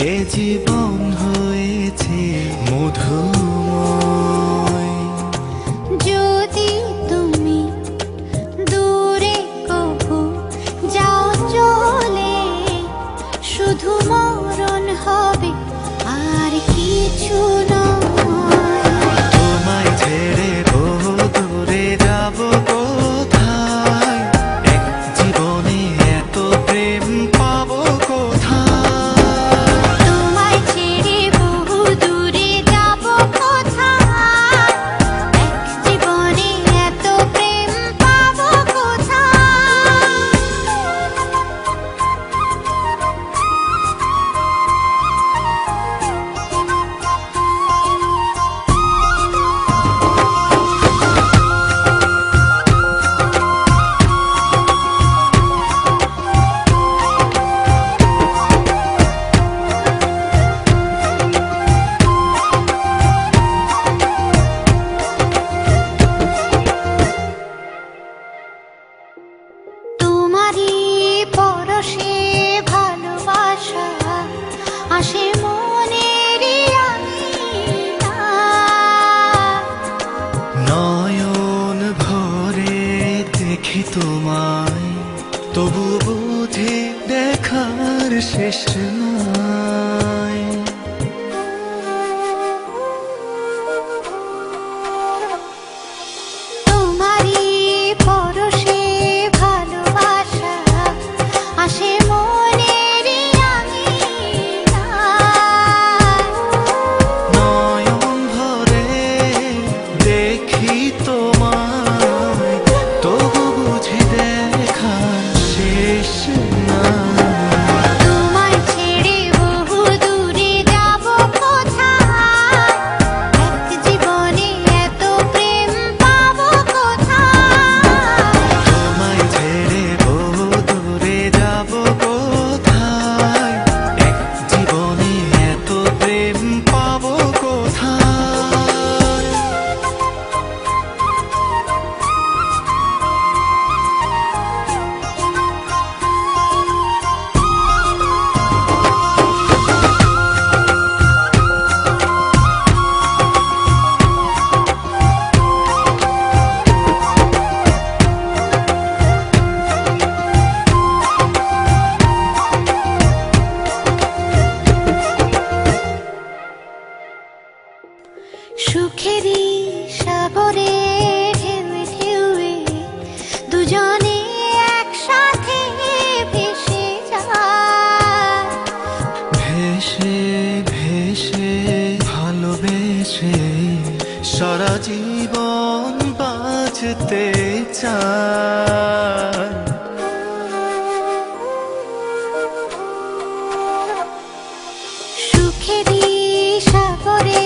এ জীবন হয়েছে মধুময়। যদি তুমি দূরে কভু যাও চলে, শুধু মরণ হবে আর কিছু নয়। তোমায় ছেড়ে বহু দূরে যাব কোথায়, এক জীবনে এত প্রেম পাবো কোথায়। তোমায় ছেড়ে বহু দূরে যাব কোথায়, এক জীবনে এত প্রেম পাবো কোথায়। তোমারই পরশে ভালোবাসা আসে মনের নয়ন ভরে দেখি তোমায়, তবু বুঝি দেখার শেষ নাই। তোমারই পরশে ভালোবাসা আসে মনের নয়ন ভরে দেখি তোমায়, তবু বুঝি দেখার শেষ নাই। তোমায় ছেড়ে বহু দূরে যাব কোথায়, এক জীবনে এত প্রেম পাবো কোথায়। তোমায় ছেড়ে বহু দূরে যাব কোথায়, এক জীবনে এত প্রেম পাবো কোথায়। সুখেরই সাগরে ঢেউয়ে ঢেউয়ে দুজনে একসাথে ভেসে যায়। ভেসে ভেসে ভালোবেসে সারা জীবন বাঁচতে চায়। সুখেরই সাগরে